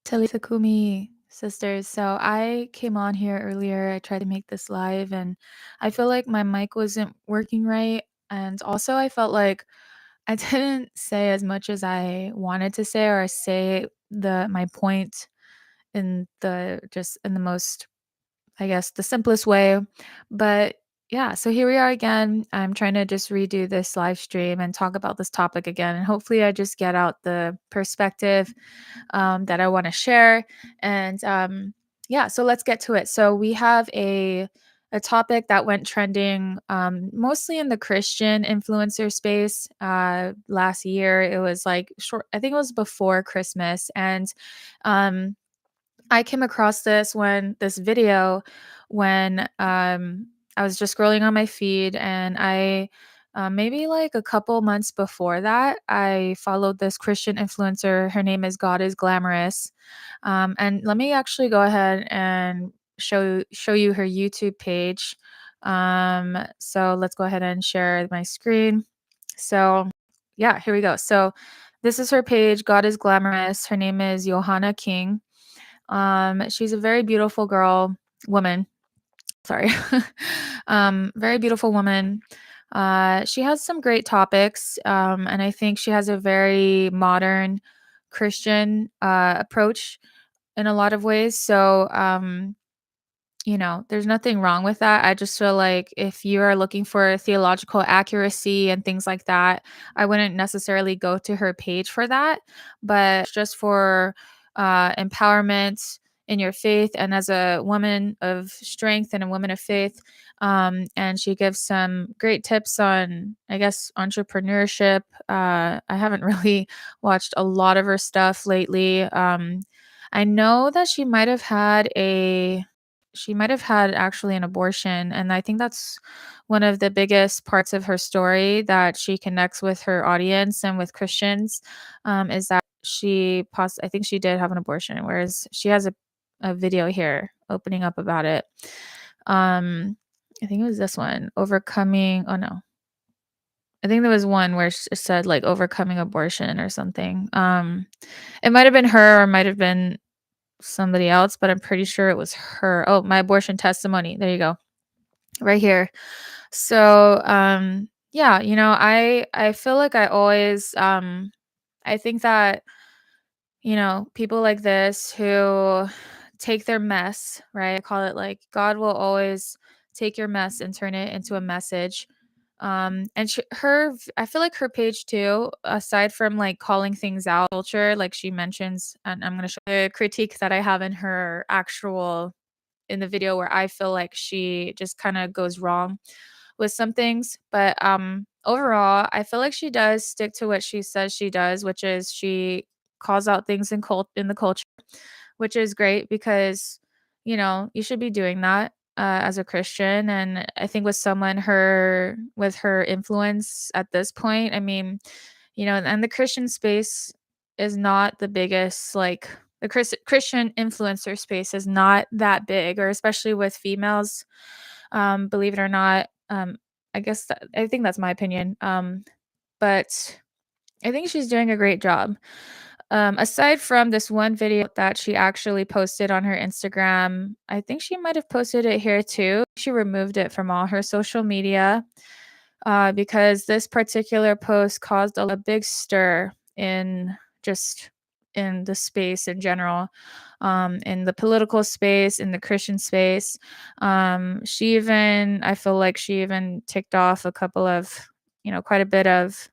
Talitha Kumi sisters. So I came on here earlier. I tried to make this live and I feel like my mic wasn't working right. And also I felt like I didn't say as much as I wanted to say or say my point in the most, I guess, the simplest way. But yeah, so here we are again. I'm trying to just redo this live stream and talk about this topic again. And hopefully I just get out the perspective that I want to share. And yeah, so let's get to it. So we have a topic that went trending mostly in the Christian influencer space last year. It was like short, I think it was before Christmas, and um, I came across this video when I was just scrolling on my feed, and I maybe like a couple months before that, I followed this Christian influencer. Her name is God is Glamorous, and let me actually go ahead and show you her YouTube page. So let's go ahead and share my screen. So yeah, here we go. So this is her page. God is Glamorous. Her name is Johanna King. She's a very beautiful woman. Sorry. Very beautiful woman. She has some great topics, and I think she has a very modern Christian approach in a lot of ways. So, there's nothing wrong with that. I just feel like if you are looking for theological accuracy and things like that, I wouldn't necessarily go to her page for that, but just for empowerment in your faith and as a woman of strength and a woman of faith. And she gives some great tips on, I guess, entrepreneurship. I haven't really watched a lot of her stuff lately. I know that she might have had actually an abortion, and I think that's one of the biggest parts of her story that she connects with her audience and with Christians, is that I think she did have an abortion, whereas she has a video here opening up about it. I think it was this one, overcoming oh, no. I think there was one where it said, like, overcoming abortion or something. It might have been her or it might have been somebody else, but I'm pretty sure it was her. Oh, my abortion testimony. There you go. Right here. So, yeah, I feel like I think that, people like this who take their mess, right? I call it like God will always take your mess and turn it into a message. And I feel like her page too, aside from like calling things out culture, like she mentions, and I'm going to show the critique that I have in the video where I feel like she just kind of goes wrong with some things. But overall, I feel like she does stick to what she says she does, which is she calls out things in the culture, which is great because you should be doing that as a Christian. And I think with her influence at this point, I mean, and the Christian space is not the biggest, like the Christian influencer space is not that big, or especially with females. Believe it or not, I think that's my opinion. But I think she's doing a great job. Aside from this one video that she actually posted on her Instagram, I think she might have posted it here too. She removed it from all her social media because this particular post caused a big stir just in the space in general, in the political space, in the Christian space. I feel like she even ticked off quite a bit of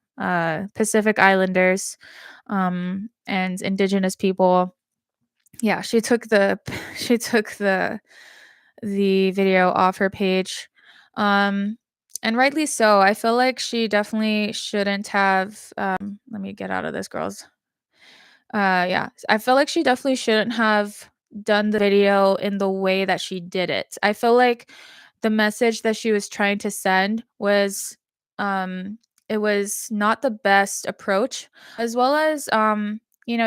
Pacific Islanders and indigenous people. Yeah, she took the video off her page. Um, and rightly so. I feel like she definitely shouldn't have let me get out of this, girls. Yeah. I feel like she definitely shouldn't have done the video in the way that she did it. I feel like the message that she was trying to send was um it was not the best approach, as well as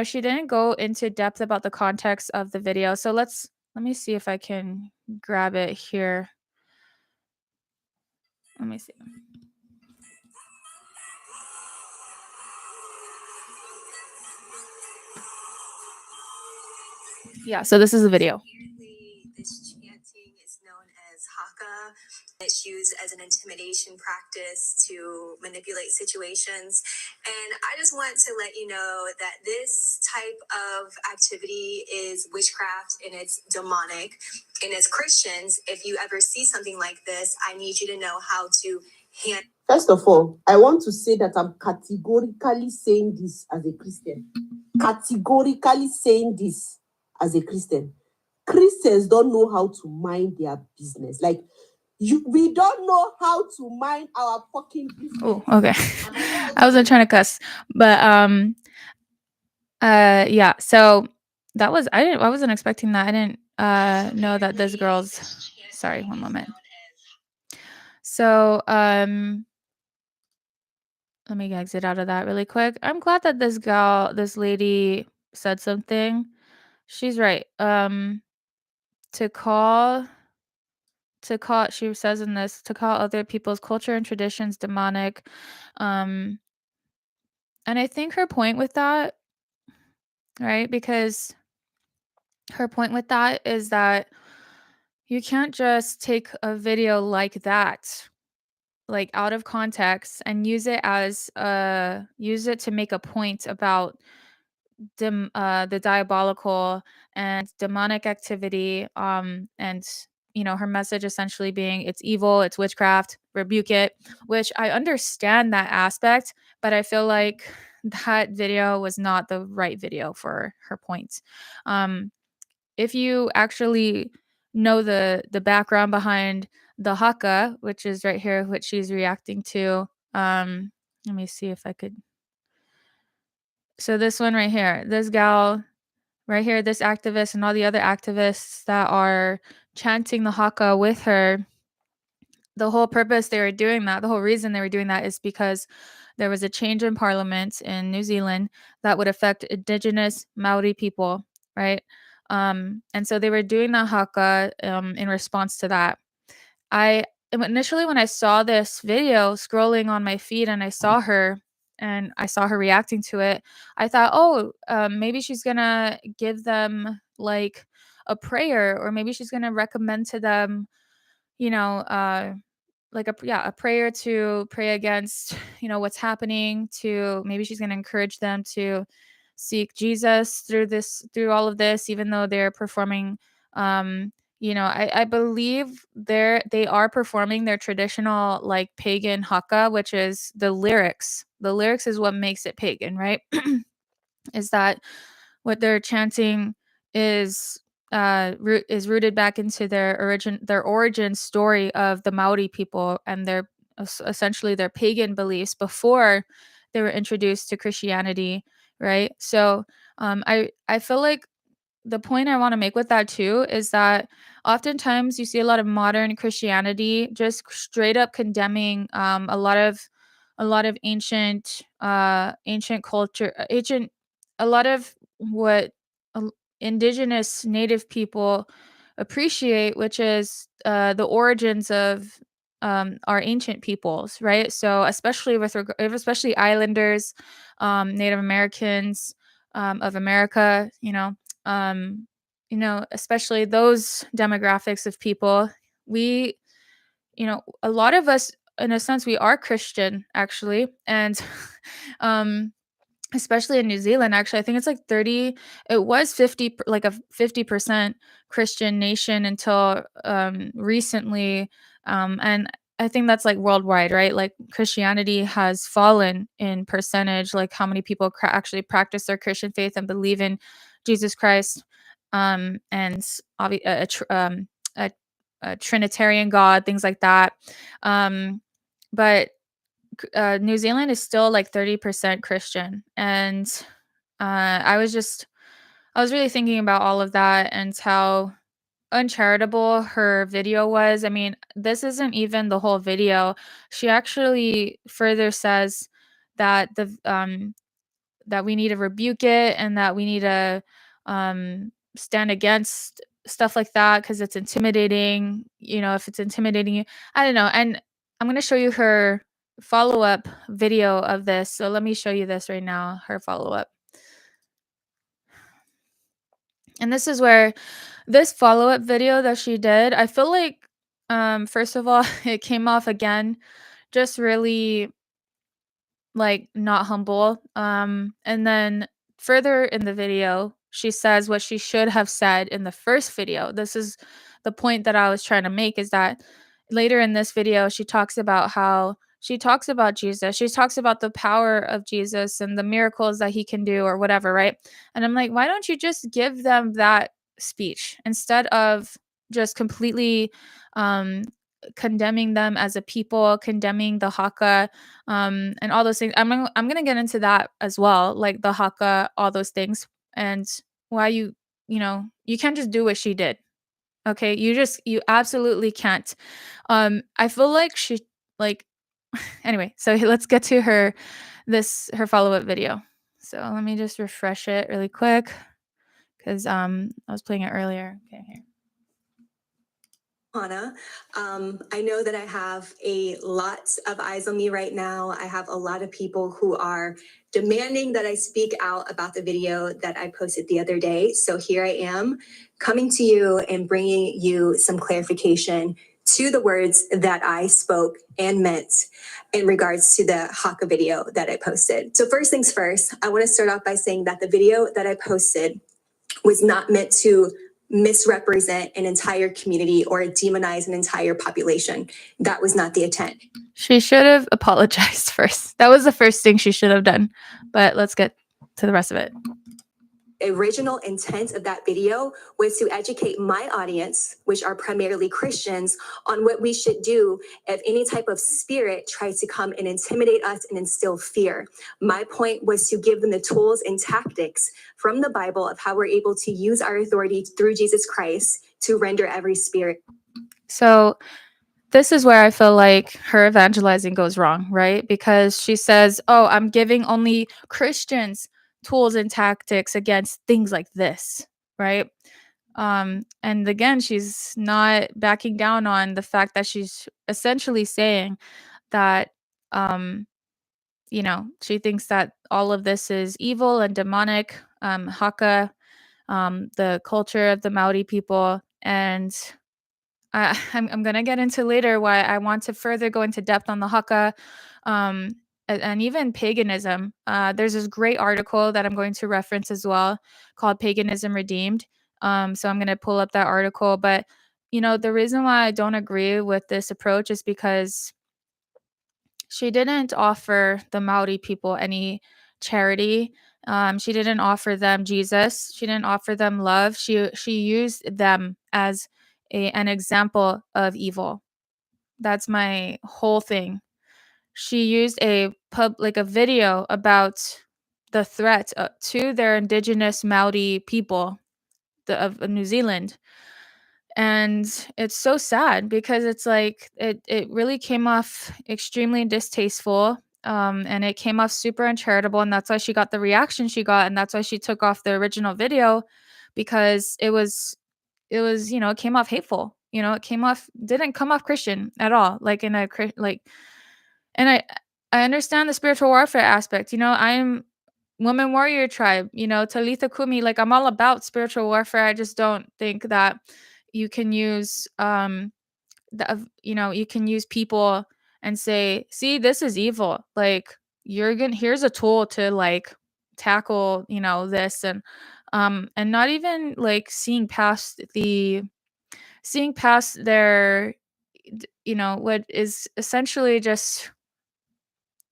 she didn't go into depth about the context of the video. So let me see if I can grab it here. Let me see. Yeah, so this is a video. Apparently, this chanting is known as Haka. It's used as an intimidation practice to manipulate situations. And I just want to let you know that this type of activity is witchcraft and it's demonic. And as Christians, if you ever see something like this, I need you to know how to handle. First of all, I want to say that I'm categorically saying this as a Christian. Categorically saying this as a Christian. Christians don't know how to mind their business. Like, we don't know how to mind our fucking business. Oh, okay. I wasn't trying to cuss, but yeah. So that was I wasn't expecting that. I didn't know that this girl's. Sorry, one moment. So let me exit out of that really quick. I'm glad that this lady said something. She's right. To call, she says in this, to call other people's culture and traditions demonic. And I think her point with that, right? Because her point with that is that you can't just take a video like that, like out of context, and use it to make a point about the diabolical and demonic activity, and her message essentially being it's evil, it's witchcraft, rebuke it, which I understand that aspect, but I feel like that video was not the right video for her point. If you actually know the background behind the Haka, which is right here, which she's reacting to, let me see if I could. So this one right here, this gal right here, this activist and all the other activists that are chanting the Haka with her, the whole purpose they were doing that, the whole reason they were doing that is because there was a change in parliament in New Zealand that would affect indigenous Maori people, right? And so they were doing the Haka in response to that. I initially, when I saw this video scrolling on my feed and I saw her reacting to it, I thought, oh, maybe she's gonna give them like a prayer, or maybe she's gonna recommend to them, you know, like a prayer to pray against, what's happening. To maybe she's gonna encourage them to seek Jesus through all of this, even though they're performing. I believe they are performing their traditional like pagan haka, which is the lyrics. The lyrics is what makes it pagan, right? Is that what they're chanting is is rooted back into their origin story of the Maori people and their essentially their pagan beliefs before they were introduced to Christianity, right? So I feel like the point I want to make with that too is that oftentimes you see a lot of modern Christianity just straight up condemning a lot of ancient culture, a lot of what uh, indigenous native people appreciate, which is the origins of our ancient peoples, right? So especially islanders, Native Americans of America, especially those demographics of people. We, a lot of us, in a sense, we are Christian actually, and um, especially in New Zealand. Actually, I think it's like 30. It was 50, like a 50% Christian nation until recently, and I think that's like worldwide, right? Like Christianity has fallen in percentage, like how many people actually practice their Christian faith and believe in Jesus Christ, and a, a Trinitarian God, things like that. But New Zealand is still like 30% Christian, and I was really thinking about all of that and how uncharitable her video was. I mean, this isn't even the whole video. She actually further says that that we need to rebuke it and that we need to stand against stuff like that because it's intimidating. If it's intimidating you, I don't know. And I'm going to show you her follow up video of this. So let me show you this right now, her follow up. And this is where this follow-up video that she did, I feel like, first of all, it came off again just really, like, not humble. And then further in the video, she says what she should have said in the first video. This is the point that I was trying to make, is that later in this video, she talks about how she talks about Jesus. She talks about the power of Jesus and the miracles that he can do or whatever, right? And I'm like, why don't you just give them that speech instead of just completely um condemning them as a people, condemning the Haka, and all those things. I'm gonna get into that as well, like the Haka, all those things, and why you can't just do what she did. Okay, you absolutely can't. I feel like she like anyway. So let's get to her follow up video. So let me just refresh it really quick because I was playing it earlier. Okay, here. Hannah. I know that I have a lot of eyes on me right now. I have a lot of people who are demanding that I speak out about the video that I posted the other day. So here I am coming to you and bringing you some clarification to the words that I spoke and meant in regards to the Haka video that I posted. So first things first, I want to start off by saying that the video that I posted was not meant to misrepresent an entire community or demonize an entire population. That was not the intent. She should have apologized first. That was the first thing she should have done. But let's get to the rest of it. Original intent of that video was to educate my audience, which are primarily Christians, on what we should do if any type of spirit tries to come and intimidate us and instill fear. My point was to give them the tools and tactics from the Bible of how we're able to use our authority through Jesus Christ to render every spirit. So this is where I feel like her evangelizing goes wrong, right? Because she says, "Oh, I'm giving only Christians tools and tactics against things like this," right? And again, she's not backing down on the fact that she's essentially saying that, um, she thinks that all of this is evil and demonic. Haka, the culture of the Maori people, and I'm gonna get into later why I want to further go into depth on the Haka, um, and even paganism. There's this great article that I'm going to reference as well called "Paganism Redeemed." So I'm gonna pull up that article. But the reason why I don't agree with this approach is because she didn't offer the Maori people any charity. She didn't offer them Jesus. She didn't offer them love. She used them as an example of evil. That's my whole thing. She used a video about the threat to their indigenous Maori people of New Zealand, and it's so sad because it's like it really came off extremely distasteful, and it came off super uncharitable, and that's why she got the reaction she got, and that's why she took off the original video, because it came off hateful. It came off didn't come off Christian at all, like in a like. And I understand the spiritual warfare aspect. I'm woman warrior tribe, Talitha Kumi, like I'm all about spiritual warfare. I just don't think that you can use you can use people and say, "See, this is evil." Like here's a tool to like tackle, this, and not even like seeing past their what is essentially just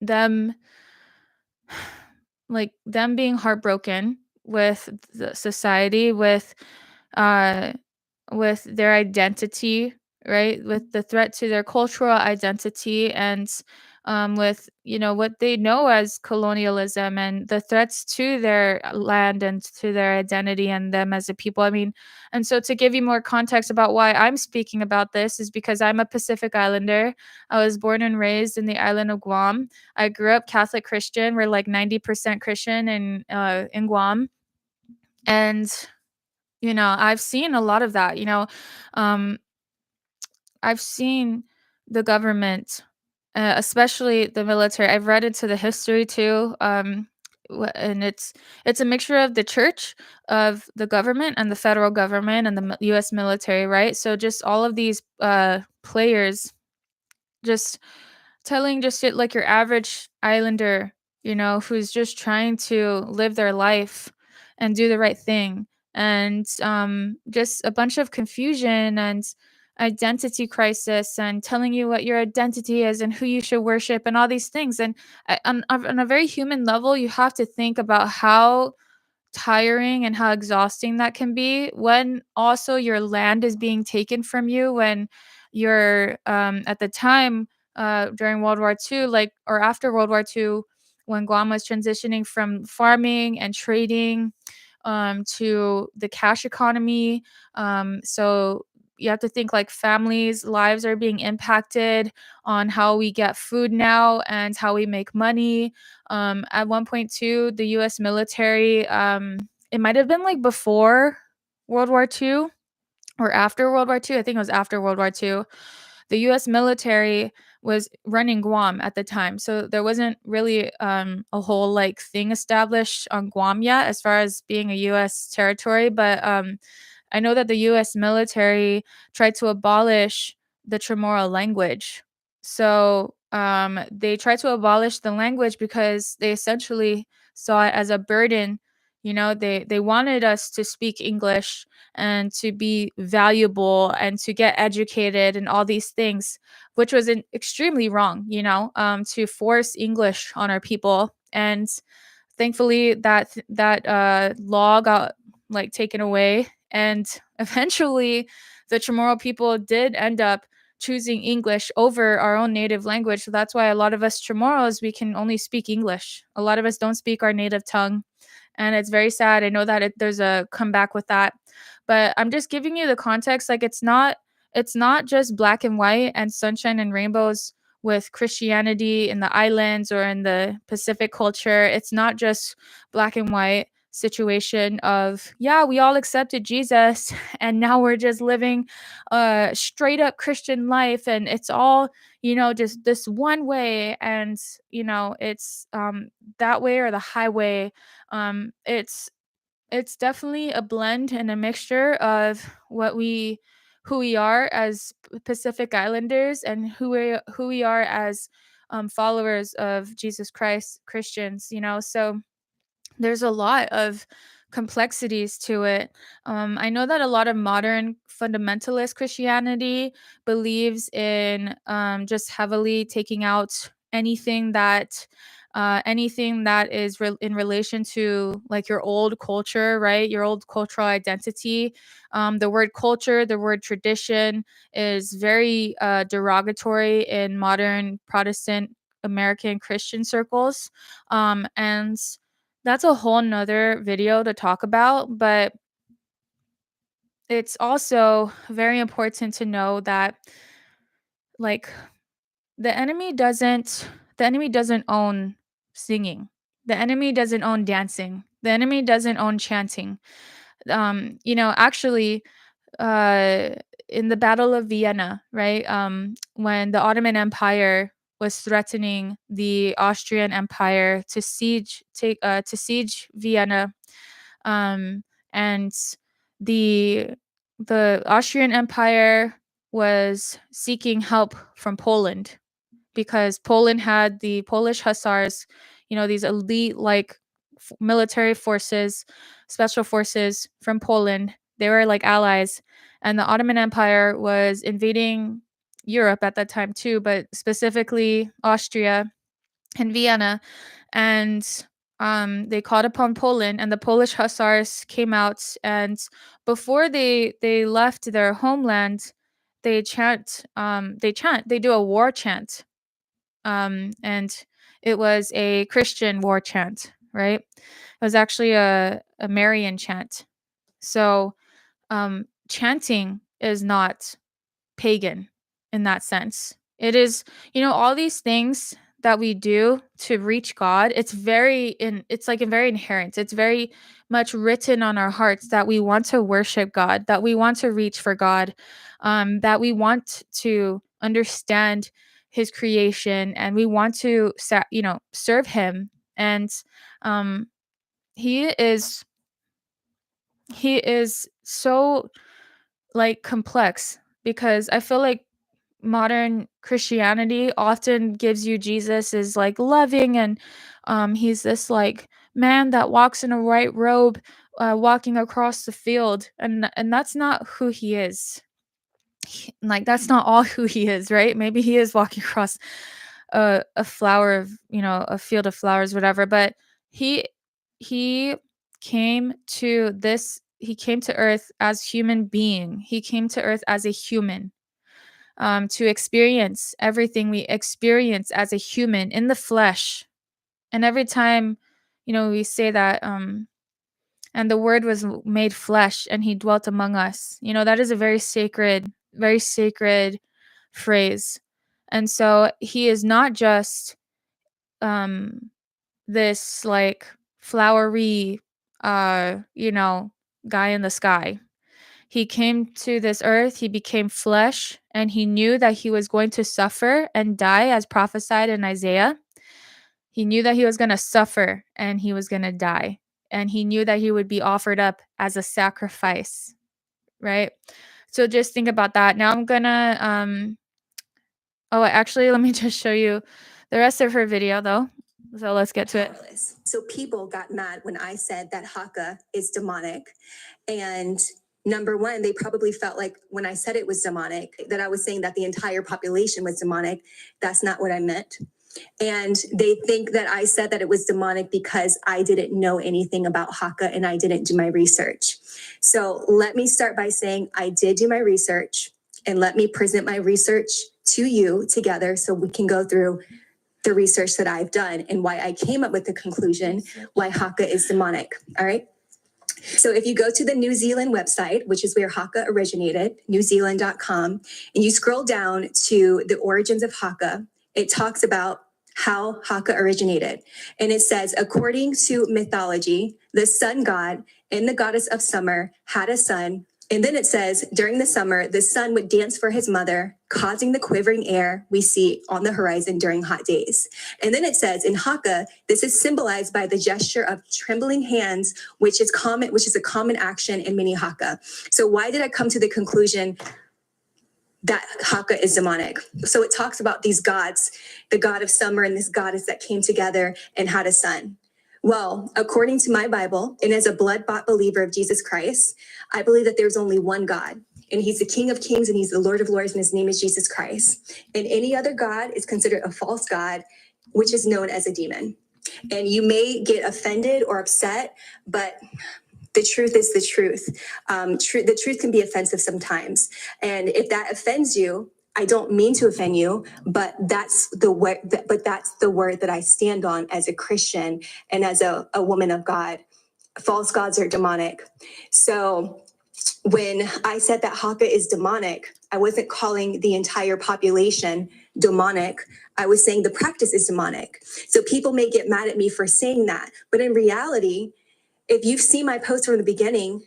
them, like them being heartbroken with the society, uh with their identity, right? With the threat to their cultural identity, and with what they know as colonialism and the threats to their land and to their identity and them as a people. I mean, and so to give you more context about why I'm speaking about this is because I'm a Pacific Islander. I was born and raised in the island of Guam. I grew up Catholic Christian. We're like 90% Christian in Guam, and I've seen a lot of that. Um, I've seen the government, especially the military. I've read into the history too. and it's a mixture of the church, of the government, and the federal government, and the U.S. military, right? So just all of these players just telling just it like your average islander, who's just trying to live their life and do the right thing. And just a bunch of confusion and identity crisis, and telling you what your identity is and who you should worship and all these things. And on a very human level, you have to think about how tiring and how exhausting that can be when also your land is being taken from you, when you're at the time, during World War II, like, or after World War II, when Guam was transitioning from farming and trading to the cash economy. So you have to think like families' lives are being impacted on how we get food now and how we make money. At one point, too, the U.S. military, it might have been like before World War II or after World War II. I think it was after World War II. The US military was running Guam at the time. So there wasn't really a whole like thing established on Guam yet as far as being a US territory. But I know that the US military tried to abolish the Chamorro language. So they tried to abolish the language because they essentially saw it as a burden. They wanted us to speak English and to be valuable and to get educated and all these things, which was extremely wrong, to force English on our people. And thankfully that law got like taken away, and eventually the Chamorro people did end up choosing English over our own native language. So that's why a lot of us Chamorros, we can only speak English. A lot of us don't speak our native tongue, and it's very sad. I know that there's a comeback with that, but I'm just giving you the context. Like it's not just black and white and sunshine and rainbows with Christianity in the islands or in the Pacific culture. It's not just black and white situation of, yeah, we all accepted Jesus and now we're just living a straight up Christian life, and it's all, just this one way, and it's that way or the highway. It's definitely a blend and a mixture of who we are as Pacific Islanders, and who we are as followers of Jesus Christ, Christians. So there's a lot of complexities to it. I know that a lot of modern fundamentalist Christianity believes in just heavily taking out anything that is in relation to like your old culture, right? Your old cultural identity. The word culture, the word tradition is very derogatory in modern Protestant American Christian circles. And that's a whole nother video to talk about, but it's also very important to know that like the enemy doesn't the enemy doesn't own singing. The enemy doesn't own dancing. The enemy doesn't own chanting. Actually, uh in the Battle of Vienna, right? When the Ottoman Empire was threatening the Austrian Empire to siege Vienna, um, and the the Austrian Empire was seeking help from Poland because Poland had the Polish hussars, these elite like military forces, special forces from Poland. They were like allies, and the Ottoman Empire was invading Europe at that time too, but specifically Austria and Vienna. And they called upon Poland, and the Polish hussars came out. And before they left their homeland, they do a war chant, and it was a Christian war chant, right? It was actually a Marian chant. So chanting is not pagan in that sense. It is, all these things that we do to reach God, it's like very inherent. It's very much written on our hearts that we want to worship God, that we want to reach for God, that we want to understand his creation, and we want to serve him. And um, he is so like complex, because I feel like modern Christianity often gives you Jesus as like loving, and he's this like man that walks in a white robe, walking across the field, and that's not who he is. Like that's not all who he is, right? Maybe he is walking across a flower of, a field of flowers, whatever, but he he he came to earth as human being. He came to earth as a human, to experience everything we experience as a human in the flesh. And every time, we say that, and the word was made flesh and he dwelt among us, that is a very sacred phrase. And so he is not just um this like flowery guy in the sky. He came to this earth, he became flesh, and he knew that he was going to suffer and die as prophesied in Isaiah. He knew that he was going to suffer and he was going to die. And he knew that he would be offered up as a sacrifice, right? So just think about that. Now I'm going to actually, let me just show you the rest of her video though. So let's get to it. So people got mad when I said that Haka is demonic. And number one, they probably felt like when I said it was demonic, that I was saying that the entire population was demonic. That's not what I meant. And they think that I said that it was demonic because I didn't know anything about Haka and I didn't do my research. So let me start by saying I did do my research, and let me present my research to you together so we can go through the research that I've done and why I came up with the conclusion why Haka is demonic. All right. So if you go to the New Zealand website, which is where Haka originated, newzealand.com, and you scroll down to the origins of Haka, it talks about how Haka originated. And it says, according to mythology, the sun god and the goddess of summer had a son. And then it says, during the summer, the sun would dance for his mother, causing the quivering air we see on the horizon during hot days. And then it says, in Haka, this is symbolized by the gesture of trembling hands, which is a common action in many Haka. So why did I come to the conclusion that Haka is demonic? So it talks about these gods, the god of summer and this goddess that came together and had a son. Well, according to my Bible, and as a blood-bought believer of Jesus Christ, I believe that there's only one God, and he's the King of Kings and he's the Lord of Lords, and his name is Jesus Christ. And any other God is considered a false God, which is known as a demon. And you may get offended or upset, but the truth is the truth. The truth can be offensive sometimes. And if that offends you, I don't mean to offend you, but that's the word that I stand on as a Christian and as a woman of God. False gods are demonic. So when I said that Haka is demonic, I wasn't calling the entire population demonic. I was saying the practice is demonic. So people may get mad at me for saying that, but in reality, if you've seen my post from the beginning,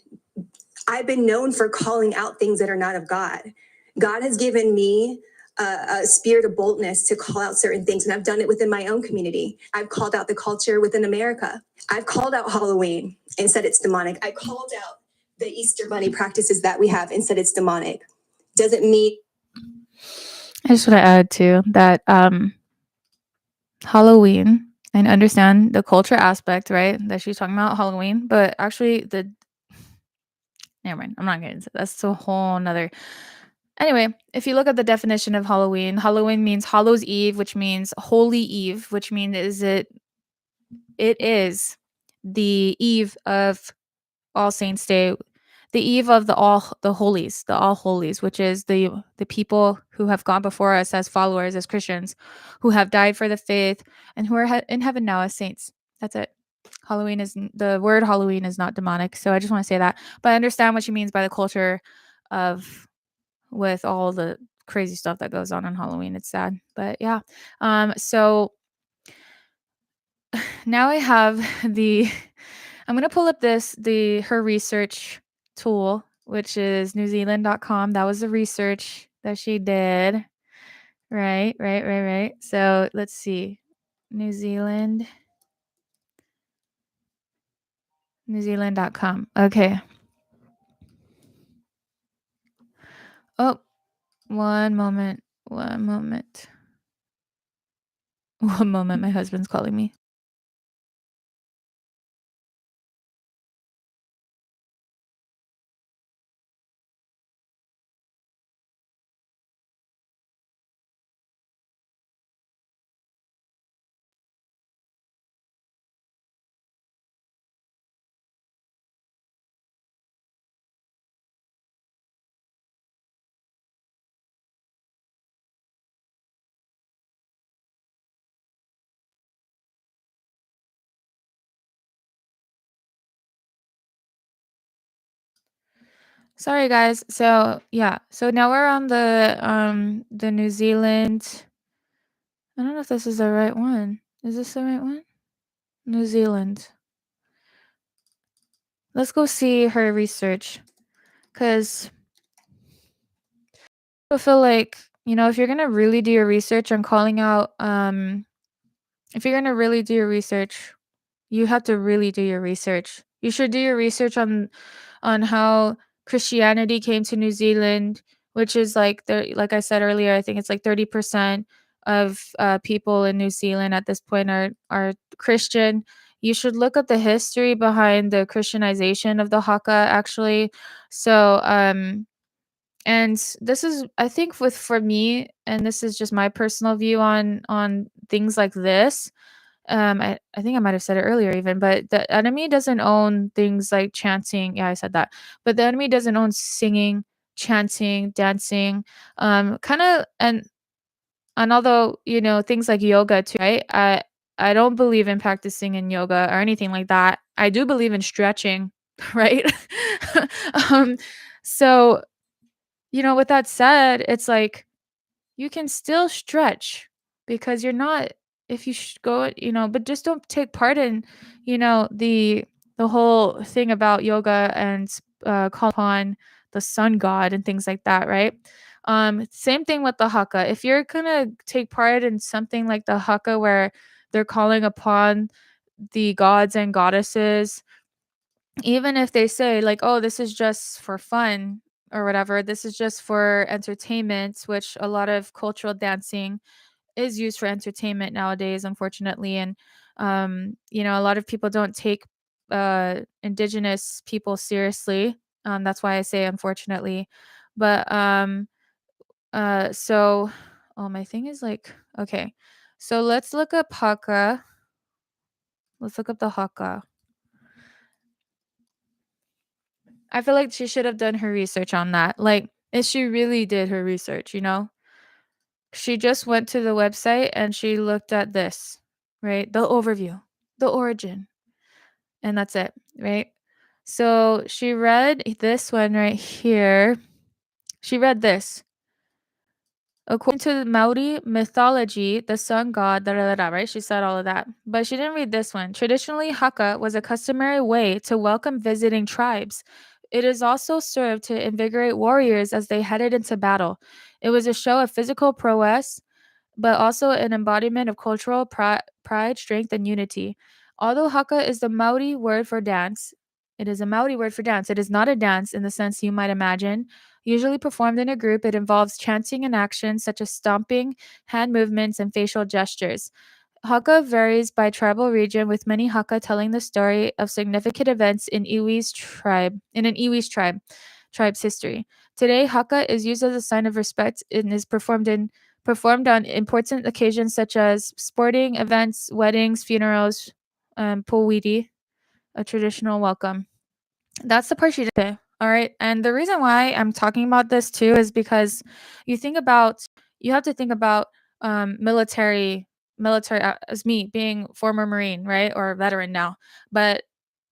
I've been known for calling out things that are not of God. God has given me a spirit of boldness to call out certain things, and I've done it within my own community. I've called out the culture within America. I've called out Halloween and said it's demonic. I called out the Easter Bunny practices that we have and said it's demonic. Doesn't mean. I just want to add too that Halloween, and understand the culture aspect, right? That she's talking about Halloween, but actually never mind. I'm not getting into that's a whole nother. Anyway, if you look at the definition of Halloween, Halloween means Hallows Eve, which means Holy Eve, which means it is the eve of All Saints Day, the eve of the All Holies, which is the people who have gone before us as followers, as Christians, who have died for the faith and who are in heaven now as saints. That's it. The word Halloween is not demonic, so I just want to say that. But I understand what she means by the culture of with all the crazy stuff that goes on Halloween. It's sad, but yeah. So now I have I'm going to pull up her research tool, which is newzealand.com. That was the research that she did. Right. So let's see. New Zealand. NewZealand.com. Okay. Oh, one moment. One moment. One moment. My husband's calling me. Sorry, guys. So yeah. So now we're on the New Zealand. I don't know if this is the right one. Is this the right one? New Zealand. Let's go see her research. Cause I feel like, if you're gonna really do your research on calling out, if you're gonna really do your research, you have to really do your research. You should do your research on how Christianity came to New Zealand, which is like I said earlier, I think it's like 30% of people in New Zealand at this point are Christian. You should look up the history behind the Christianization of the Haka, actually. So, and this is, I think, with for me, and this is just my personal view on things like this. I think I might have said it earlier even, but the enemy doesn't own things like chanting. Yeah, I said that. But the enemy doesn't own singing, chanting, dancing, kind of, and although, things like yoga too, right? I don't believe in practicing in yoga or anything like that. I do believe in stretching, right? um, so, with that said, it's like you can still stretch because you're not, if you go, but just don't take part in, the whole thing about yoga and call upon the sun god and things like that, right? Same thing with the Haka. If you're gonna take part in something like the Haka where they're calling upon the gods and goddesses, even if they say like, oh, this is just for fun or whatever, this is just for entertainment, which a lot of cultural dancing is used for entertainment nowadays, unfortunately. And a lot of people don't take indigenous people seriously. That's why I say unfortunately. But so oh, my thing is like, okay, so let's look up Haka. Let's look up the Haka. I feel like she should have done her research on that. Like, if she really did her research. She just went to the website and she looked at this, right? The overview, the origin, and that's it, right? So she read this one right here. She read this. According to the Maori mythology, the sun god, da, da, da, da, right? She said all of that. But she didn't read this one. Traditionally, Haka was a customary way to welcome visiting tribes. It is also served to invigorate warriors as they headed into battle. It was a show of physical prowess, but also an embodiment of cultural pride, strength, and unity. Although Haka is the Maori word for dance, it is a Maori word for dance. It is not a dance in the sense you might imagine. Usually performed in a group, it involves chanting and actions such as stomping, hand movements, and facial gestures. Haka varies by tribal region, with many Haka telling the story of significant events in an Iwi's tribe's history. Today, Haka is used as a sign of respect and is performed on important occasions such as sporting events, weddings, funerals, powidi, a traditional welcome. That's the part she did say. All right. And the reason why I'm talking about this too is because you have to think about military as me being former Marine, right? Or a veteran now. But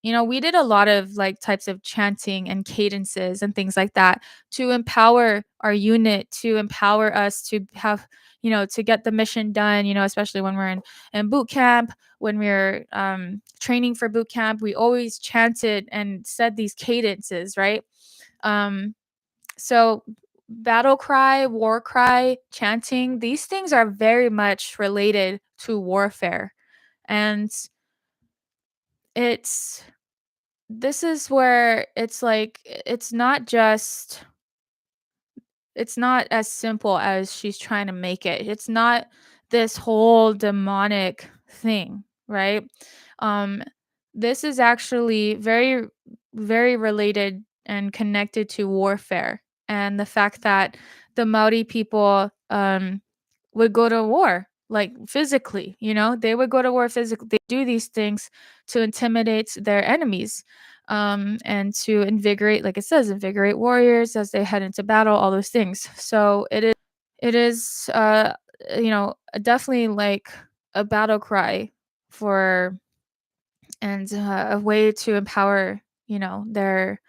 we did a lot of like types of chanting and cadences and things like that to empower our unit, to empower us to have, to get the mission done, especially when we're in boot camp, when we were training for boot camp, we always chanted and said these cadences, right? Um, so battle cry, war cry, chanting, these things are very much related to warfare. And it's this is where it's like it's not as simple as she's trying to make it. It's not this whole demonic thing, right? Um, this is actually very, very related and connected to warfare and the fact that the Maori people would go to war, like physically, they would go to war physically. They do these things to intimidate their enemies and to invigorate, like it says, invigorate warriors as they head into battle, all those things. So it is definitely like a battle cry for and a way to empower their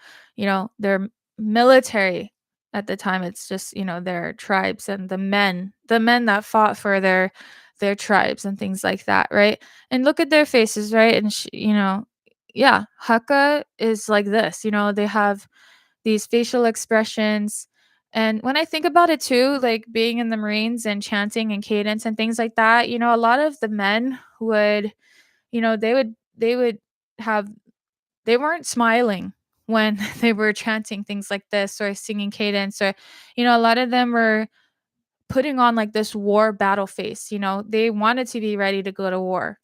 military. At the time, it's just their tribes and the men that fought for their tribes and things like that, right? And look at their faces, right? And yeah, Haka is like this. They have these facial expressions. And when I think about it too, like being in the Marines and chanting and cadence and things like that, a lot of the men would, they would have they weren't smiling when they were chanting things like this or singing cadence, or a lot of them were putting on like this war battle face. They wanted to be ready to go to war.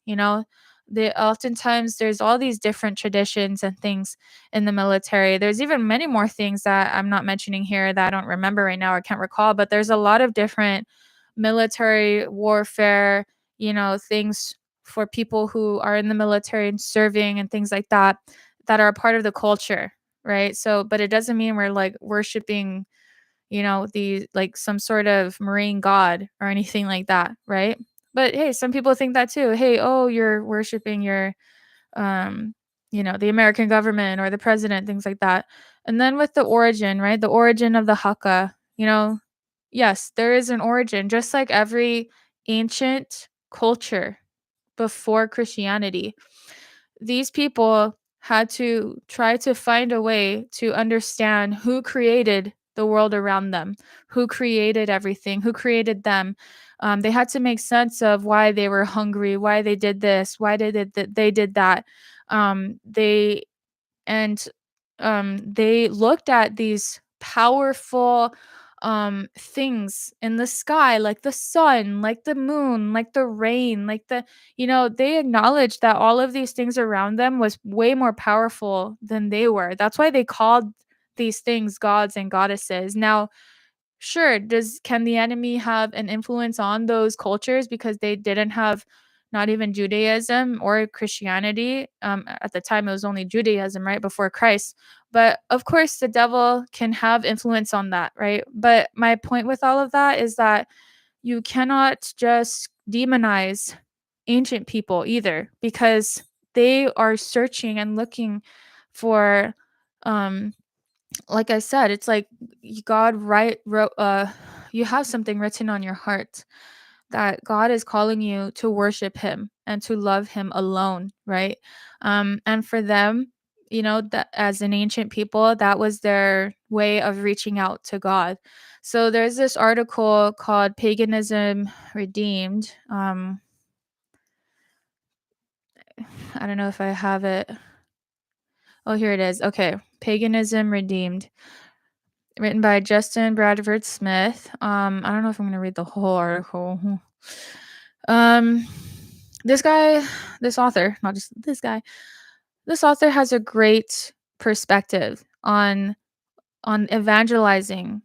They oftentimes there's all these different traditions and things in the military. There's even many more things that I'm not mentioning here that I don't remember right now or can't recall, but there's a lot of different military warfare, things for people who are in the military and serving and things like that are a part of the culture, right? So, but it doesn't mean we're like worshiping the like some sort of marine god or anything like that, right? But hey, some people think that too. Hey, oh, you're worshiping your um the American government or the president, things like that. And then with the origin, right? The origin of the Haka, yes, there is an origin, just like every ancient culture before Christianity. These people had to try to find a way to understand who created the world around them, who created everything, who created them. They had to make sense of why they were hungry, why they did this, why they did that. They and they looked at these powerful things in the sky, like the sun, like the moon, like the rain, like they acknowledged that all of these things around them was way more powerful than they were. That's why they called these things gods and goddesses. Now, sure, does can the enemy have an influence on those cultures because they didn't have not even Judaism or Christianity? At the time, it was only Judaism, right, before Christ. But of course, the devil can have influence on that, right? But my point with all of that is that you cannot just demonize ancient people either, because they are searching and looking for um like I said, it's like God wrote you have something written on your heart that God is calling you to worship him and to love him alone, right? And for them, that as an ancient people, that was their way of reaching out to God. So there's this article called Paganism Redeemed. I don't know if I have it. Oh, here it is. Okay. Paganism Redeemed, written by Justin Bradford Smith. I don't know if I'm gonna read the whole article. Um, this guy, this author, not just this guy, this author has a great perspective on evangelizing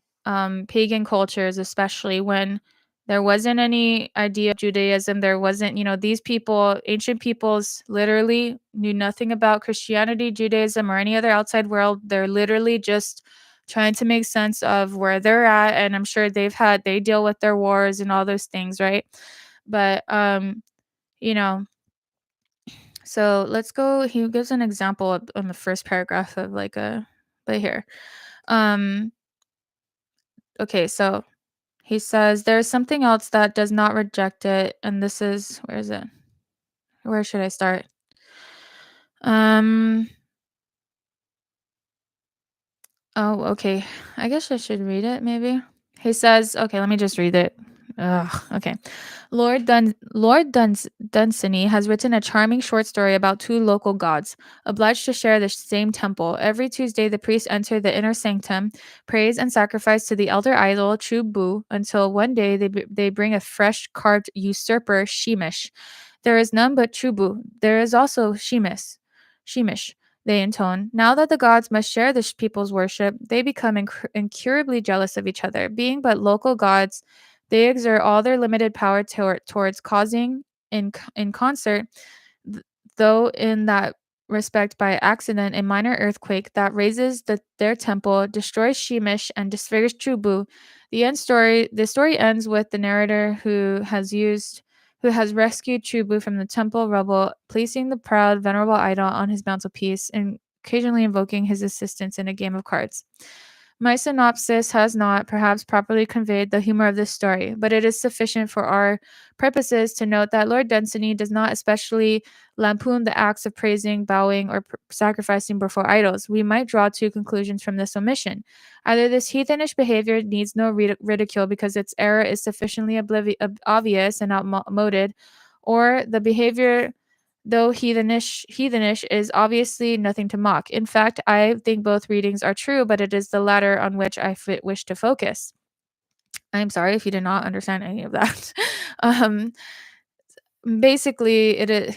pagan cultures, especially when there wasn't any idea of Judaism. There wasn't, these people, ancient peoples, literally knew nothing about Christianity, Judaism, or any other outside world. They're literally just trying to make sense of where they're at. And I'm sure they deal with their wars and all those things, right? But, you know, so let's go. He gives an example on the first paragraph of like but here. Um, okay, so he says there's something else that does not reject it, and this is where is it? Where should I start? Um, oh, okay. I guess I should read it maybe. He says, okay, let me just read it. Ugh, okay. Lord Dunsany has written a charming short story about two local gods, obliged to share the same temple. Every Tuesday, the priests enter the inner sanctum, praise and sacrifice to the elder idol Chubu, until one day they bring a fresh carved usurper, Sheemish. There is none but Chubu. There is also Sheemish. They intone. Now that the gods must share the people's worship, they become incurably jealous of each other. Being but local gods, they exert all their limited power towards causing, in concert, th- though in that respect by accident, a minor earthquake that raises their temple, destroys Sheemish, and disfigures Chubu. The story ends with the narrator who has rescued Chubu from the temple rubble, placing the proud, venerable idol on his mantelpiece, and occasionally invoking his assistance in a game of cards. My synopsis has not, perhaps, properly conveyed the humor of this story, but it is sufficient for our purposes to note that Lord Dunsany does not especially lampoon the acts of praising, bowing, or sacrificing before idols. We might draw two conclusions from this omission. Either this heathenish behavior needs no ridicule because its error is sufficiently obvious and outmoded, or the behavior, though heathenish, is obviously nothing to mock. In fact, I think both readings are true, but it is the latter on which I wish to focus. I'm sorry if you did not understand any of that. um, basically, it is.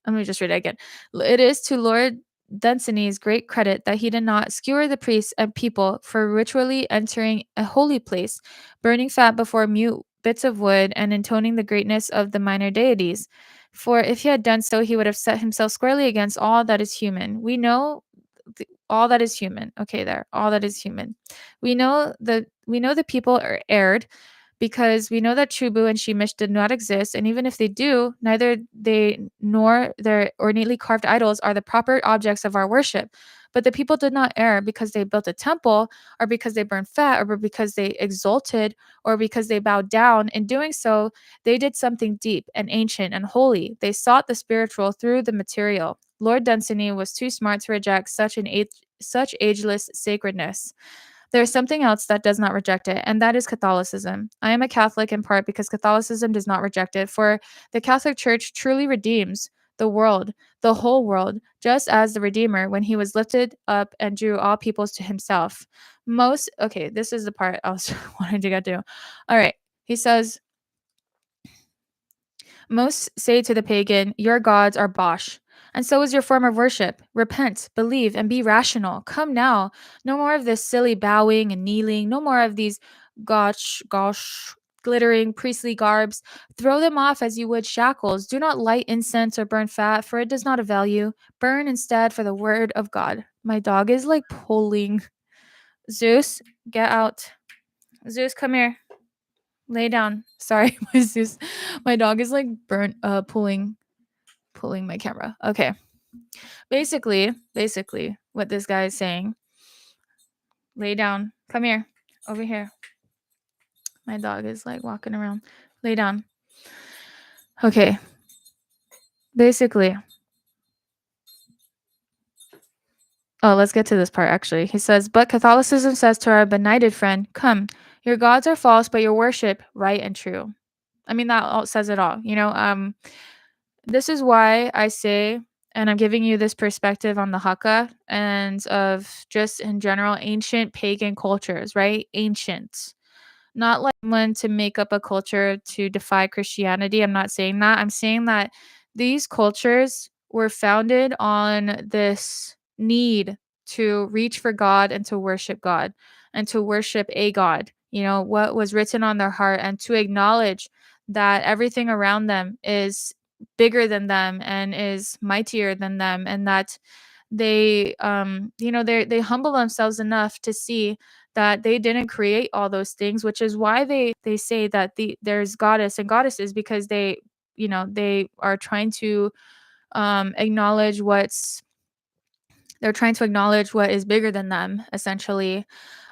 Let me just read it again. It is to Lord Dunsany's great credit that he did not skewer the priests and people for ritually entering a holy place, burning fat before mute bits of wood, and intoning the greatness of the minor deities. For if he had done so, he would have set himself squarely against all that is human. We know all that is human. Okay, there, all that is human. We know the people are erred because we know that Chubu and Sheemish did not exist, and even if they do, neither they nor their ornately carved idols are the proper objects of our worship. But the people did not err because they built a temple, or because they burned fat, or because they exalted, or because they bowed down. In doing so, they did something deep and ancient and holy. They sought the spiritual through the material. Lord Dunsany was too smart to reject such ageless sacredness. There is something else that does not reject it, and that is Catholicism. I am a Catholic in part because Catholicism does not reject it, for the Catholic Church truly redeems the world, the whole world, just as the Redeemer when he was lifted up and drew all peoples to himself. Okay, this is the part I was wanting to get to. All right, he says, most say to the pagan, your gods are bosh. And so is your form of worship. Repent, believe, and be rational. Come now. No more of this silly bowing and kneeling. No more of these gosh, glittering priestly garbs. Throw them off as you would shackles. Do not light incense or burn fat, for it does not avail you. Burn instead for the word of God. My dog is like pulling. Zeus, get out. Zeus, come here. Lay down. Sorry, my Zeus. My dog is like pulling my camera. Okay. Basically, what this guy is saying, lay down. Come here. Over here. My dog is like walking around. Lay down. Okay. Basically, let's get to this part actually. He says, but Catholicism says to our benighted friend, come, your gods are false, but your worship right and true. I mean, that all says it all. This is why I say, and I'm giving you this perspective on the Haka and of just in general ancient pagan cultures, right? Ancient. Not like one to make up a culture to defy Christianity. I'm not saying that. I'm saying that these cultures were founded on this need to reach for God and to worship God and to worship a God, what was written on their heart, and to acknowledge that everything around them is bigger than them and is mightier than them, and that they humble themselves enough to see that they didn't create all those things, which is why they say that there's goddess and goddesses, because they are trying to acknowledge what is bigger than them, essentially.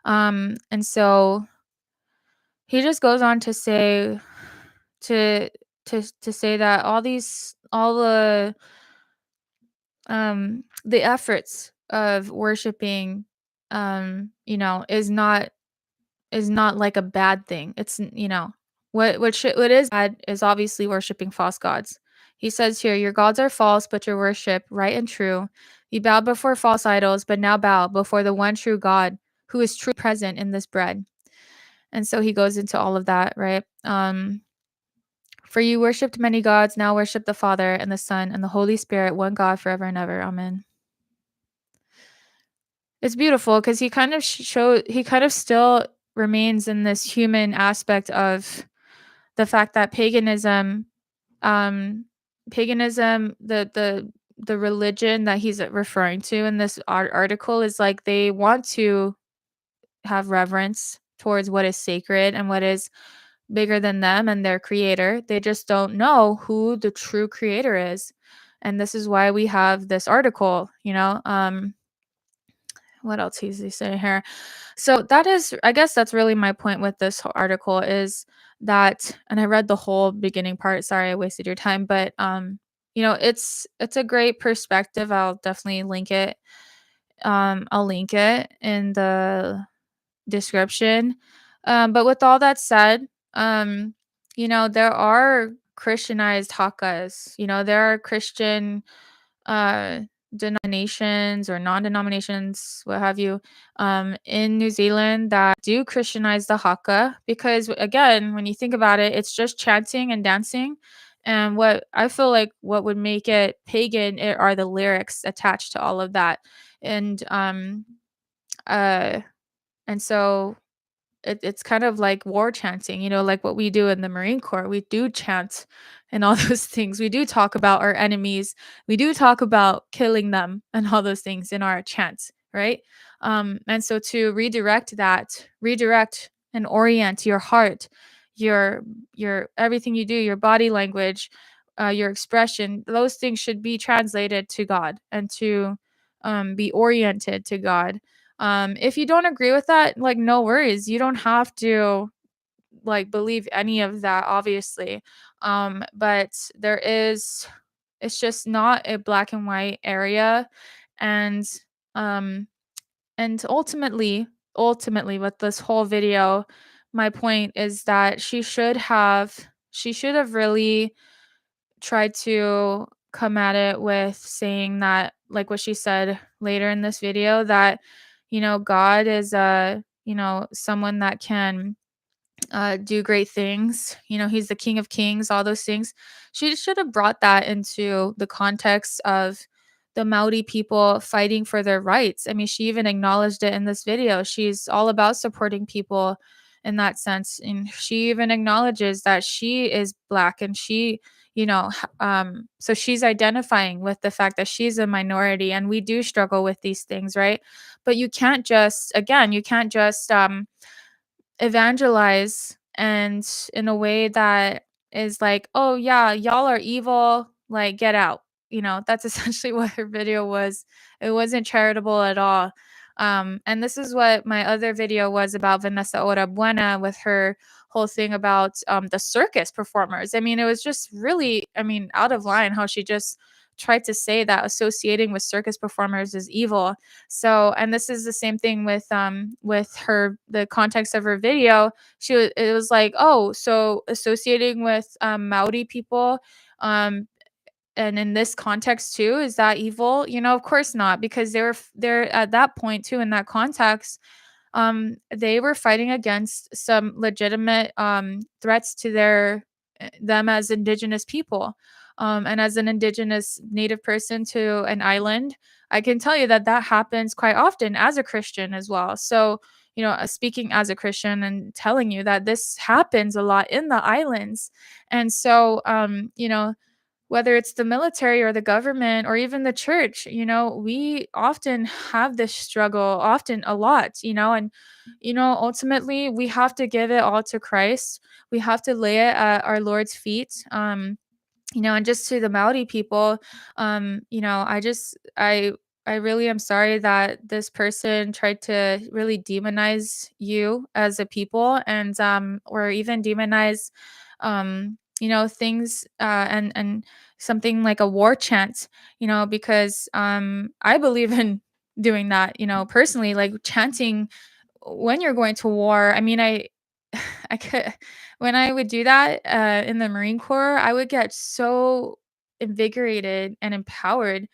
And so he just goes on to say to to say that all the efforts of worshiping is not like a bad thing. It's what is bad is obviously worshiping false gods. He says here, "Your gods are false, but your worship right and true. You bowed before false idols, but now bow before the one true God, who is truly present in this bread." And so he goes into all of that, right? For you worshipped many gods, now worship the Father and the Son and the Holy Spirit, one God forever and ever. Amen. It's beautiful because he kind of he kind of still remains in this human aspect of the fact that um paganism, the religion that he's referring to in this article is like they want to have reverence towards what is sacred and what is bigger than them and their creator. They just don't know who the true creator is. And this is why we have this article, you know. What else is he saying here? So that is, I guess that's really my point with this article is that, and I read the whole beginning part. Sorry, I wasted your time, but it's a great perspective. I'll definitely link it. I'll link it in the description. But with all that said, there are Christianized Hakas. There are Christian uh, denominations or non-denominations, what have you, in New Zealand that do Christianize the Haka because, again, when you think about it, it's just chanting and dancing. And what I feel like what would make it pagan are the lyrics attached to all of that. And uh and so it's kind of like war chanting, like what we do in the Marine Corps. We do chant and all those things. We do talk about our enemies. We do talk about killing them and all those things in our chants, right? And so to redirect and orient your heart, your your everything you do, your body language, your expression, those things should be translated to God and to be oriented to God. If you don't agree with that, like, no worries. You don't have to, like, believe any of that, obviously. But it's just not a black and white area. And, um, and ultimately, with this whole video, my point is that she should have really tried to come at it with saying that, like what she said later in this video, that God is someone that can do great things. He's the King of Kings, all those things. She should have brought that into the context of the Maori people fighting for their rights. I mean, she even acknowledged it in this video. She's all about supporting people in that sense. And she even acknowledges that she is Black and so she's identifying with the fact that she's a minority and we do struggle with these things, right? But you can't just evangelize and in a way that is like, "Oh yeah, y'all are evil, like get out." That's essentially what her video was. It wasn't charitable at all. And this is what my other video was about Vanessa Ora Buena with her whole thing about the circus performers. I mean, it was just really, I mean, out of line how she just tried to say that associating with circus performers is evil. So, and this is the same thing with her, the context of her video. It was like, "Oh, so associating with Maori people um and in this context too, is that evil?" Of course not, because they're at that point too, in that context, they were fighting against some legitimate threats to them as indigenous people. And as an indigenous native person to an island, I can tell you that that happens quite often as a Christian as well. So, speaking as a Christian and telling you that this happens a lot in the islands. And so, whether it's the military or the government or even the church, we often have this struggle, often a lot, and, ultimately we have to give it all to Christ. We have to lay it at our Lord's feet. And just to the Maori people, I really am sorry that this person tried to really demonize you as a people, and or even demonize things, and something like a war chant, because I believe in doing that, personally, like chanting when you're going to war. I mean, I could when I would do that, in the Marine Corps, I would get so invigorated and empowered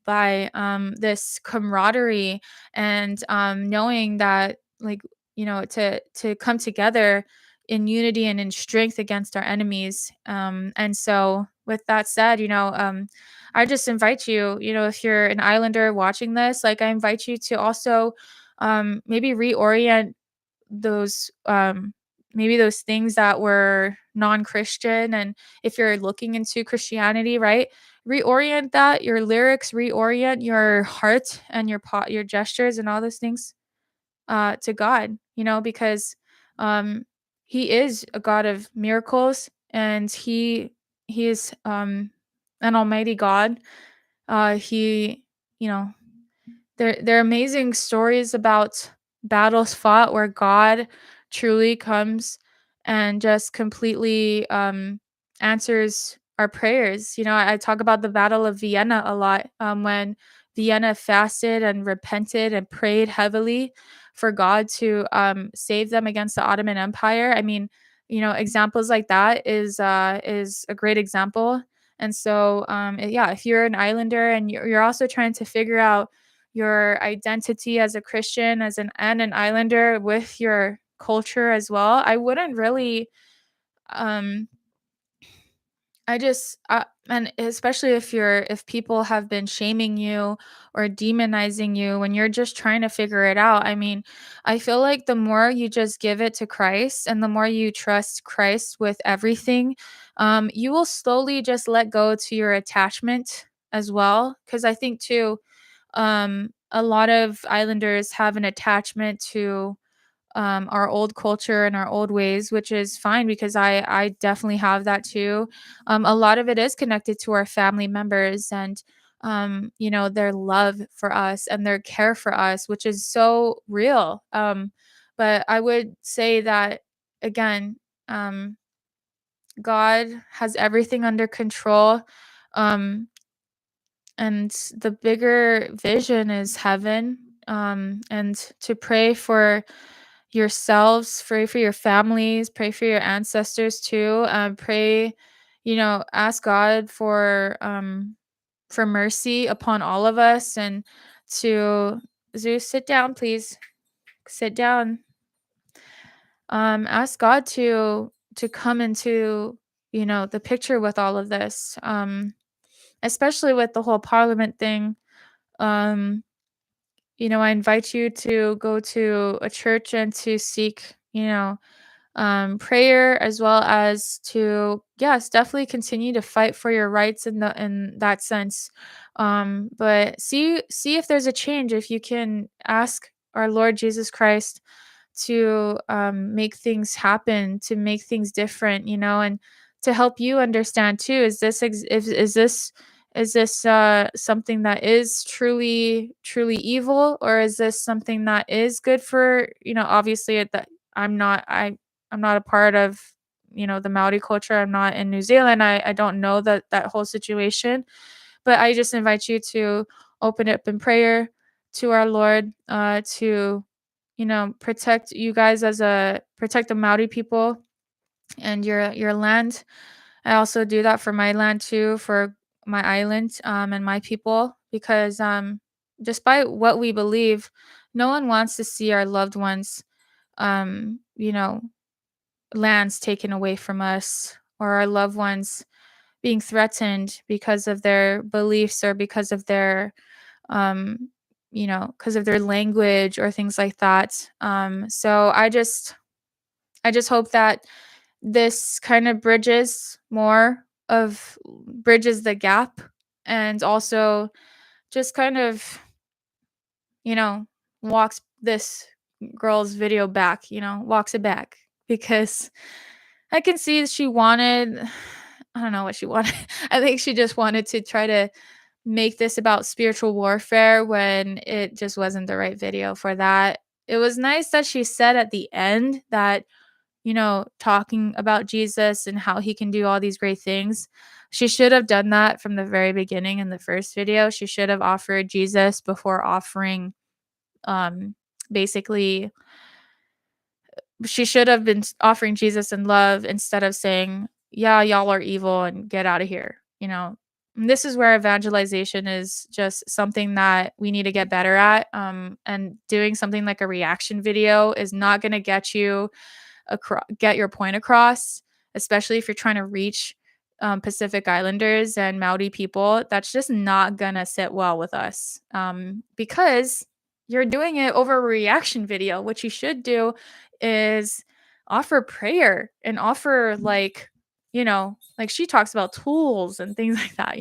by, this camaraderie and, knowing that, like, to come together in unity and in strength against our enemies, and so with that said, I just invite you, if you're an islander watching this, like, I invite you to also, maybe reorient those maybe those things that were non-Christian, and if you're looking into Christianity, right? Reorient that, your lyrics, reorient your heart and your gestures and all those things to God, because um he is a God of miracles, and he is an almighty God. He you know There are amazing stories about battles fought where God truly comes and just completely, answers our prayers. I talk about the Battle of Vienna a lot, when Vienna fasted and repented and prayed heavily for God to, save them against the Ottoman Empire. I mean, examples like that is a great example. And so, yeah, if you're an islander and you're also trying to figure out your identity as a Christian, an islander with your culture as well, I wouldn't really um I just and especially if people have been shaming you or demonizing you when you're just trying to figure it out. I mean, I feel like the more you just give it to Christ and the more you trust Christ with everything, you will slowly just let go to your attachment as well. Because I think too, a lot of islanders have an attachment to our old culture and our old ways, which is fine because I definitely have that too. A lot of it is connected to our family members and their love for us and their care for us, which is so real. But I would say that again, um, God has everything under control. Um, and the bigger vision is heaven, and to pray for yourselves, pray for your families, pray for your ancestors too. Pray, ask God for mercy upon all of us, and to Zeus, sit down, please. Sit down. Ask God to come into the picture with all of this, especially with the whole parliament thing. Um, I invite you to go to a church and to seek, prayer, as well as to, yes, definitely continue to fight for your rights in that sense. But see if there's a change, if you can ask our Lord Jesus Christ to make things happen, to make things different, and to help you understand too. Is this something that is truly evil, or is this something that is good for, obviously that I'm not a part of, the Maori culture. I'm not in New Zealand. I don't know that whole situation, but I just invite you to open up in prayer to our Lord, to protect you guys, protect the Maori people and your land. I also do that for my land too, for my island, and my people, because despite what we believe, no one wants to see our loved ones, um, you know, lands taken away from us, or our loved ones being threatened because of their beliefs, or um, because of their language or things like that. So I just hope that this kind of bridges the gap, and also just kind of, you know, walks this girl's video back, walks it back, because I can see she wanted, I don't know what she wanted. I think she just wanted to try to make this about spiritual warfare when it just wasn't the right video for that. It was nice that she said at the end that, talking about Jesus and how he can do all these great things. She should have done that from the very beginning in the first video. She should have offered Jesus before offering, um basically she should have been offering Jesus in love instead of saying, "Yeah, y'all are evil and get out of here." And this is where evangelization is just something that we need to get better at. And doing something like a reaction video is not going to get your point across, especially if you're trying to reach Pacific Islanders and Maori people. That's just not gonna sit well with us, because you're doing it over a reaction video. What you should do is offer prayer and offer, like she talks about tools and things like that.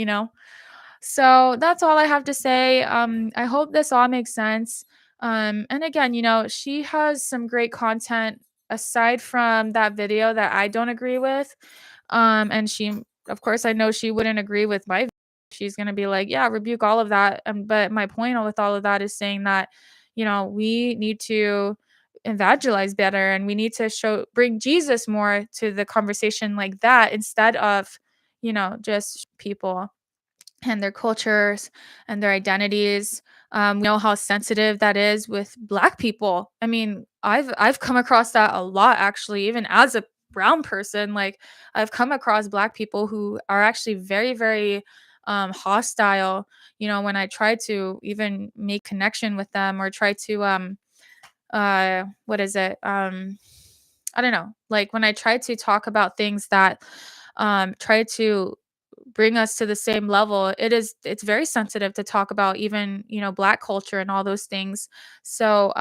So that's all I have to say. I hope this all makes sense. And again, she has some great content aside from that video that I don't agree with. And of course, I know she wouldn't agree with my. She's gonna be like, yeah, rebuke all of that. But my point with all of that is saying that, we need to evangelize better, and we need to bring Jesus more to the conversation like that, instead of, just people and their cultures and their identities. We know how sensitive that is with Black people. I mean, I've come across that a lot, actually, even as a brown person. Like, I've come across Black people who are actually very, very hostile. When I try to even make connection with them, or try to what is it? I don't know. Like, when I try to talk about things that try to bring us to the same level, it's very sensitive to talk about, even, Black culture and all those things. So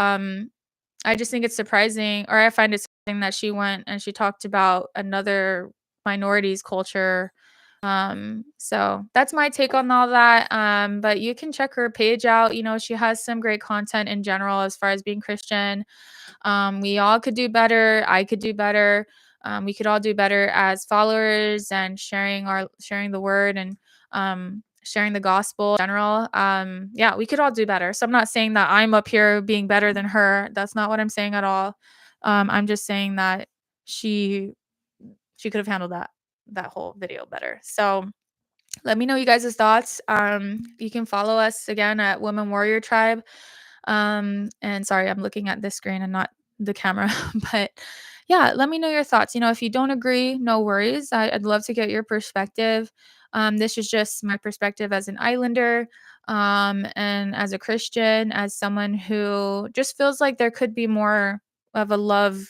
I just think it's surprising, or I find it something that she went and she talked about another minorities culture. So that's my take on all that. But you can check her page out. She has some great content in general as far as being Christian. We all could do better. I could do better. We could all do better as followers, and sharing the word, and sharing the gospel in general. Yeah, we could all do better. So I'm not saying that I'm up here being better than her. That's not what I'm saying at all. I'm just saying that she she could have handled that whole video better. So let me know you guys' thoughts. You can follow us again at Women Warrior Tribe. And sorry, I'm looking at this screen and not the camera. But yeah, let me know your thoughts. If you don't agree, no worries. I'd love to get your perspective. This is just my perspective as an Islander, and as a Christian, as someone who just feels like there could be more of a love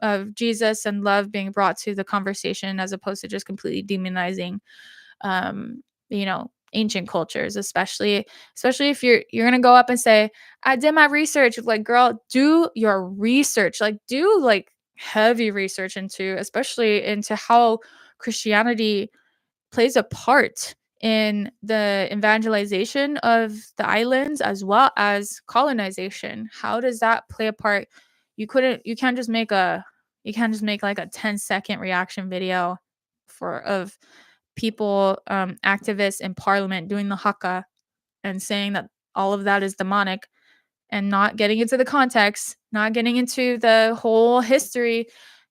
of Jesus and love being brought to the conversation, as opposed to just completely demonizing ancient cultures, especially if you're gonna go up and say, I did my research. Like, girl, do your research. Like, do like heavy research especially into how Christianity plays a part in the evangelization of the islands, as well as colonization. How does that play a part? You can't just make like a 10-second reaction video of people, activists in parliament doing the Haka, and saying that all of that is demonic, and not getting into the context, not getting into the whole history.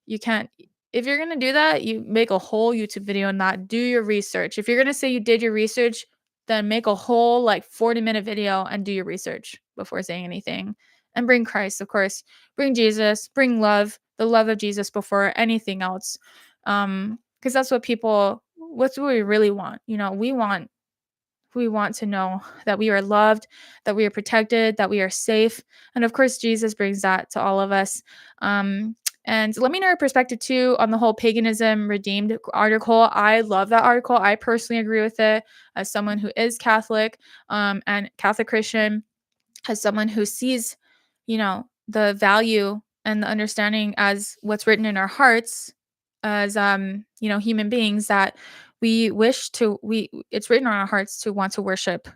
You can't. If you're going to do that, you make a whole YouTube video and not do your research. If you're going to say you did your research, then make a whole like 40-minute video and do your research before saying anything. And bring Christ, of course. Bring Jesus, bring love, the love of Jesus before anything else. Because that's what's what we really want. We want to know that we are loved, that we are protected, that we are safe. And of course, Jesus brings that to all of us. And let me know your perspective too on the whole paganism redeemed article. I love that article. I personally agree with it, as someone who is Catholic, and Catholic Christian, as someone who sees, the value and the understanding as what's written in our hearts, as human beings, that we it's written on our hearts to want to worship,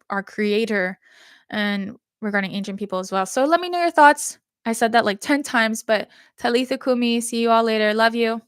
our creator, and regarding ancient people as well. So let me know your thoughts. I said that like 10 times, but Talitha Kumi, see you all later. Love you.